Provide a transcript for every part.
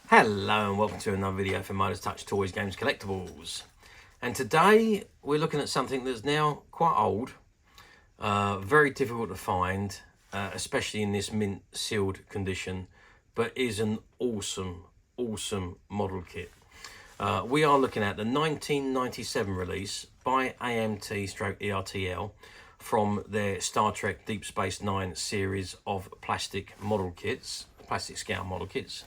Hello and welcome to another video for Midas Touch Toys, Games, Collectibles. And today we're looking at something that's now quite old, very difficult to find, especially in this mint sealed condition, but is an awesome model kit. We are looking at the 1997 release by AMT stroke ERTL from their Star Trek Deep Space Nine series of plastic model kits, plastic scale model kits.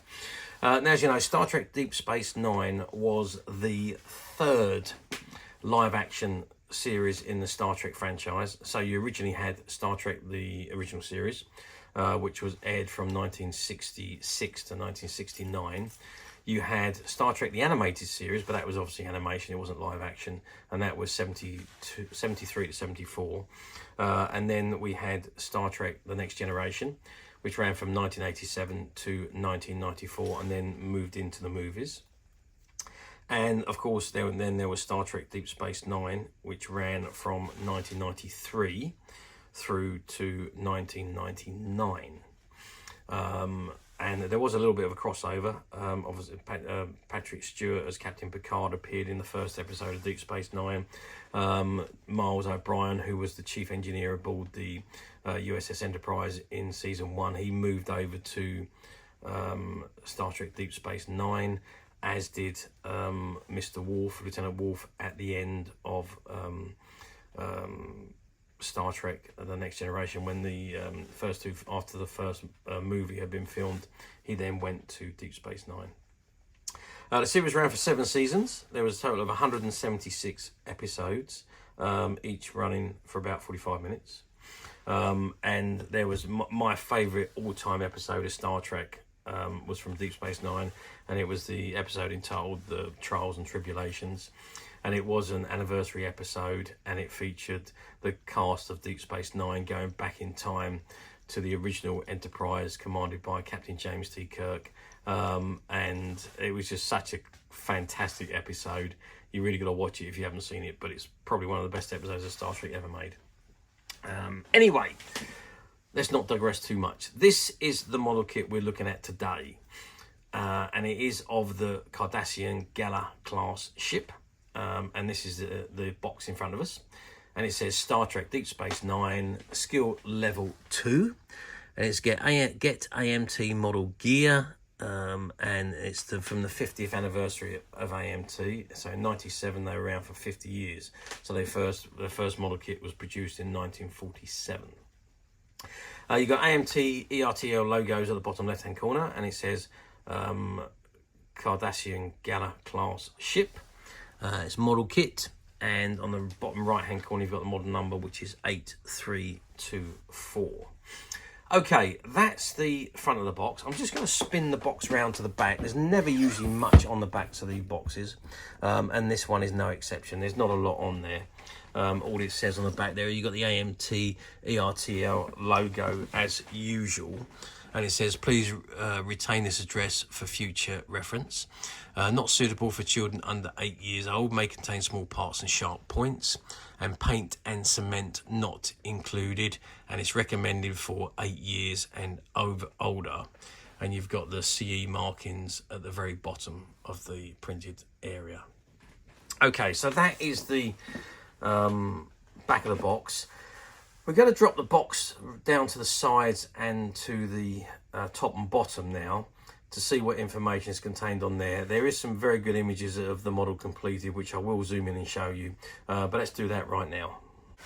Now, as you know, Star Trek Deep Space Nine was the third live-action series in the Star Trek franchise. So you originally had Star Trek, the original series, which was aired from 1966 to 1969. You had Star Trek, the animated series, but that was obviously animation, it wasn't live action, and that was 73 to 74. And then we had Star Trek, the Next Generation, which ran from 1987 to 1994 and then moved into the movies. And of course, there was Star Trek Deep Space Nine, which ran from 1993 through to 1999. And there was a little bit of a crossover. Obviously, Patrick Stewart as Captain Picard appeared in the first episode of Deep Space Nine. Miles O'Brien, who was the chief engineer aboard the USS Enterprise in season 1, he moved over to Star Trek Deep Space Nine, as did Mr. Worf, Lieutenant Worf, at the end of Star Trek The Next Generation, when the first two, after the first movie had been filmed, he then went to Deep Space Nine. The series ran for 7 seasons. There was a total of 176 episodes, each running for about 45 minutes. And there was my favourite all-time episode of Star Trek was from Deep Space Nine, and it was the episode entitled The Trials and Tribulations. And it was an anniversary episode, and it featured the cast of Deep Space Nine going back in time to the original Enterprise commanded by Captain James T. Kirk. And it was just such a fantastic episode. You really got to watch it if you haven't seen it, but it's probably one of the best episodes of Star Trek ever made. Anyway, let's not digress too much. This is the model kit we're looking at today, and it is of the Cardassian Galor Class Ship. And this is the box in front of us, and it says Star Trek Deep Space Nine skill level 2, and it's get AMT model gear, and it's from the 50th anniversary of AMT. So in 97 they were around for 50 years, so their first model kit was produced in 1947. You got AMT ERTL logos at the bottom left hand corner, and it says Cardassian Galor Class Ship. It's model kit, and on the bottom right hand corner you've got the model number, which is 8324. Okay, that's the front of the box. I'm just going to spin the box round to the back. There's never usually much on the backs of these boxes, and this one is no exception. There's not a lot on there. All it says on the back there, you've got the AMT ERTL logo as usual. And it says, please retain this address for future reference. Not suitable for children under 8 years old, may contain small parts and sharp points, and paint and cement not included. And it's recommended for 8 years and older. And you've got the CE markings at the very bottom of the printed area. Okay, so that is the back of the box. We're going to drop the box down to the sides and to the top and bottom now to see what information is contained on there. There is some very good images of the model completed, which I will zoom in and show you, but let's do that right now.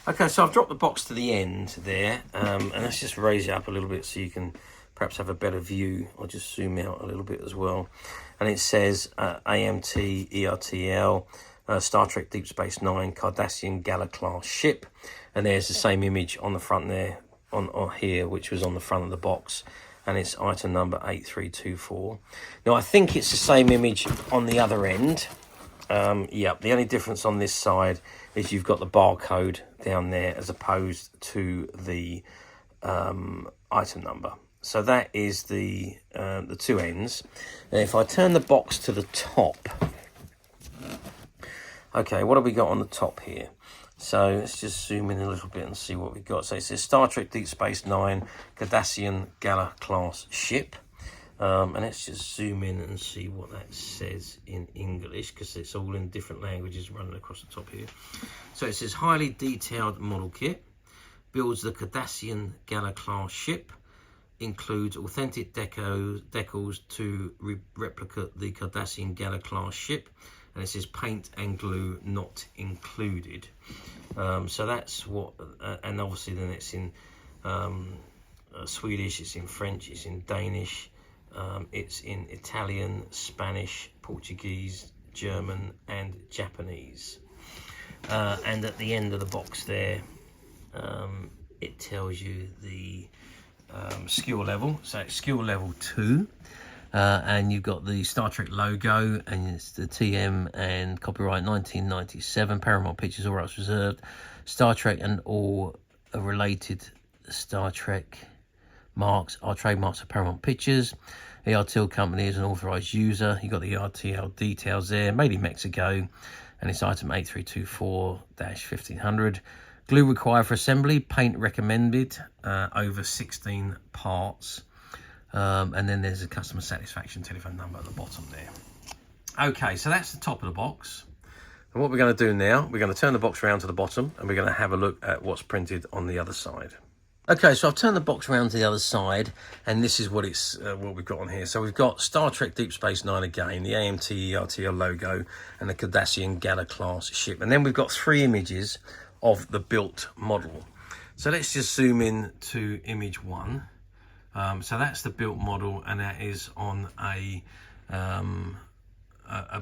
Okay, so I've dropped the box to the end there, and let's just raise it up a little bit so you can perhaps have a better view. I'll just zoom out a little bit as well. And it says AMT ERTL Star Trek Deep Space Nine Cardassian Galor Class Ship, and there's the same image on the front there, on here, which was on the front of the box, and it's item number 8324. Now I think it's the same image on the other end. Yeah, the only difference on this side is you've got the barcode down there as opposed to the item number. So that is the two ends. Now if I turn the box to the top, okay, what have we got on the top here? So let's just zoom in a little bit and see what we've got. So it says Star Trek Deep Space Nine Cardassian Galor Class Ship. And let's just zoom in and see what that says in English, because it's all in different languages running across the top here. So it says, highly detailed model kit, builds the Cardassian Galor Class Ship, includes authentic decals to replicate the Cardassian Galor Class Ship, and it says paint and glue not included. So that's what, and obviously then it's in Swedish, it's in French, it's in Danish, it's in Italian, Spanish, Portuguese, German and Japanese. And at the end of the box there, it tells you the skill level. So it's skill level 2, and you've got the Star Trek logo, and it's the TM and copyright 1997, Paramount Pictures, all rights reserved, Star Trek and all related Star Trek marks are trademarks of Paramount Pictures. ERTL company is an authorized user. You've got the ERTL details there, made in Mexico, and it's item 8324-1500. Glue required for assembly, paint recommended, over 16 parts. And then there's a customer satisfaction telephone number at the bottom there. Okay, so that's the top of the box. And what we're going to do now, we're going to turn the box around to the bottom, and we're going to have a look at what's printed on the other side. Okay, so I've turned the box around to the other side, and this is what it's what we've got on here. So we've got Star Trek Deep Space Nine again, the AMT ERTL logo, and the Cardassian Galor Class Ship. And then we've got 3 images of the built model. So let's just zoom in to image 1. So that's the built model, and that is on a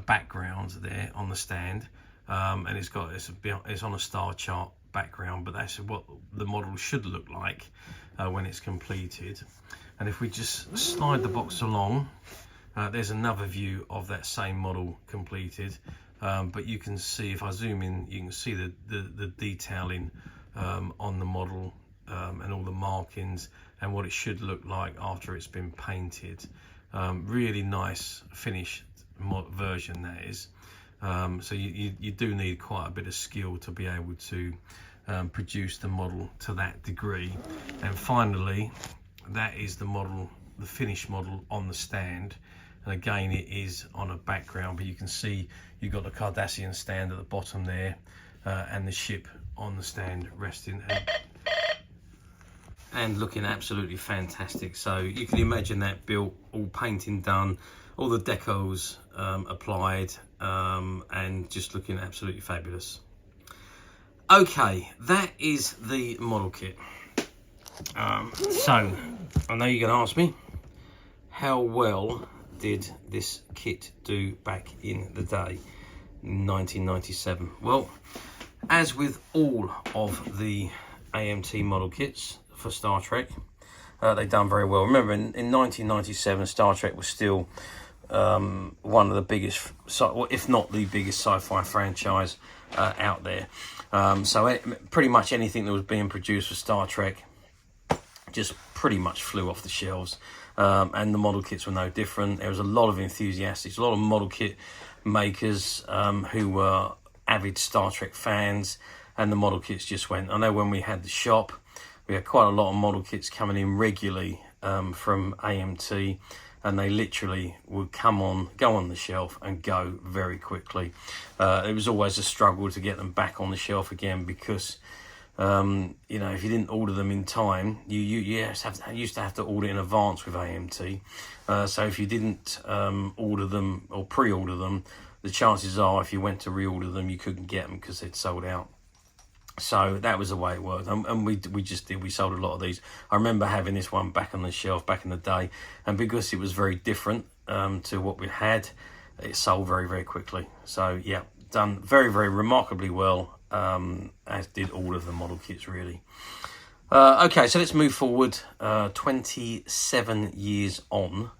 background there on the stand, and it's on a star chart background, but that's what the model should look like when it's completed. And if we just slide the box along, there's another view of that same model completed, but you can see, if I zoom in, you can see the detailing on the model, and all the markings and what it should look like after it's been painted. Really nice finished version that is. So you do need quite a bit of skill to be able to produce the model to that degree. And finally, that is the model, the finished model on the stand. And again, it is on a background, but you can see you've got the Cardassian stand at the bottom there, and the ship on the stand resting and looking absolutely fantastic. So you can imagine that built, all painting done, all the decals applied, and just looking absolutely fabulous. Okay, that is the model kit. So I know you're going to ask me, how well did this kit do back in the day, 1997? Well, as with all of the AMT model kits for Star Trek, they've done very well. Remember, in 1997, Star Trek was still one of the biggest, if not the biggest, sci-fi franchise out there. So pretty much anything that was being produced for Star Trek just pretty much flew off the shelves. And the model kits were no different. There was a lot of enthusiasts, a lot of model kit makers who were avid Star Trek fans, and the model kits just went. I know when we had the shop, we had quite a lot of model kits coming in regularly from AMT, and they literally would go on the shelf and go very quickly. It was always a struggle to get them back on the shelf again, because you know, if you didn't order them in time, you used to have to order in advance with AMT. So if you didn't order them or pre-order them, the chances are if you went to reorder them, you couldn't get them because they'd sold out. So that was the way it worked, and we sold a lot of these. I remember having this one back on the shelf back in the day, and because it was very different to what we had, it sold very, very quickly. So yeah, done very, very remarkably well, as did all of the model kits really. Okay, so let's move forward 27 years on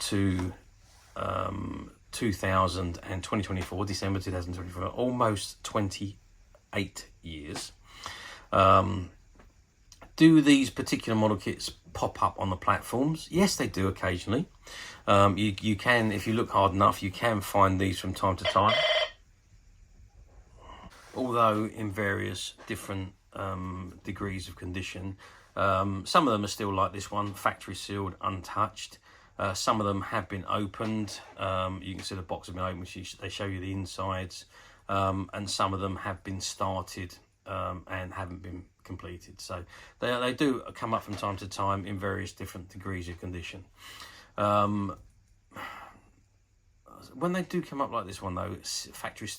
to 2024, December 2024, almost 28 years. Do these particular model kits pop up on the platforms? Yes, they do occasionally. You can, if you look hard enough, you can find these from time to time, although in various different degrees of condition. Some of them are still like this one, factory sealed, untouched. Some of them have been opened. You can see the box has been opened, they show you the insides, and some of them have been started and haven't been completed. So they do come up from time to time in various different degrees of condition. When they do come up like this one though,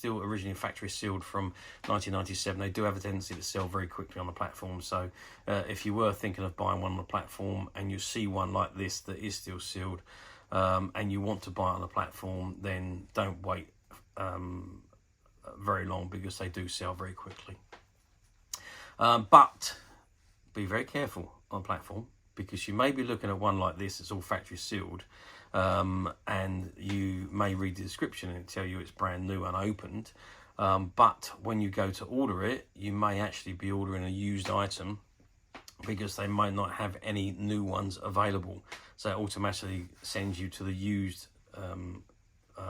originally factory sealed from 1997, they do have a tendency to sell very quickly on the platform. So if you were thinking of buying one on the platform and you see one like this that is still sealed, and you want to buy it on the platform, then don't wait very long, because they do sell very quickly. But be very careful on the platform, because you may be looking at one like this that's all factory sealed, and you may read the description and tell you it's brand new unopened, but when you go to order it, you may actually be ordering a used item, because they might not have any new ones available. So it automatically sends you to the used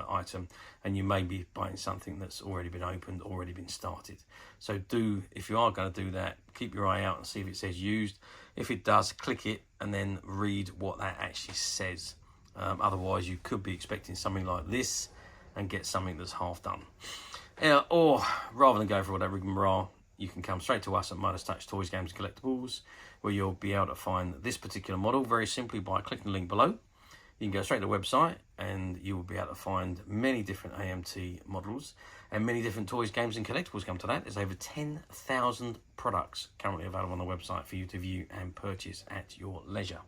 item, and you may be buying something that's already been opened, already been started. So if you are going to do that, keep your eye out and see if it says used. If it does, click it and then read what that actually says. Otherwise you could be expecting something like this and get something that's half done. Or rather than go for all that rigmarole, you can come straight to us at Midas Touch Toys, Games and Collectibles, where you'll be able to find this particular model very simply by clicking the link below. You can go straight to the website and you will be able to find many different AMT models and many different toys, games and collectibles. Come to that. There's over 10,000 products currently available on the website for you to view and purchase at your leisure.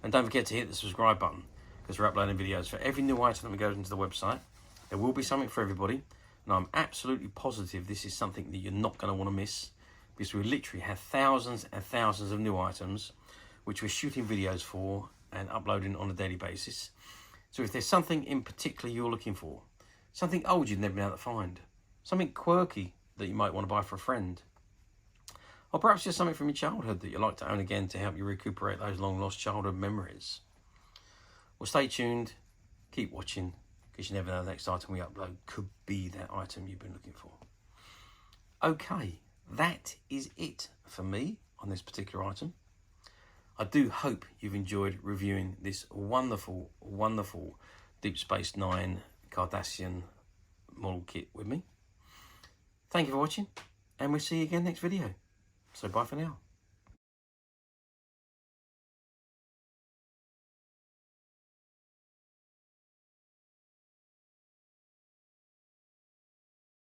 And don't forget to hit the subscribe button, because we're uploading videos for every new item that goes into the website. There will be something for everybody, and I'm absolutely positive this is something that you're not going to want to miss, because we literally have thousands and thousands of new items which we're shooting videos for and uploading on a daily basis. So if there's something in particular you're looking for, something old you've never been able to find, something quirky that you might want to buy for a friend, or perhaps just something from your childhood that you'd like to own again to help you recuperate those long lost childhood memories, well, stay tuned, keep watching, because you never know the next item we upload could be that item you've been looking for. Okay, that is it for me on this particular item. I do hope you've enjoyed reviewing this wonderful, wonderful Deep Space Nine Cardassian model kit with me. Thank you for watching, and we'll see you again next video. So bye for now.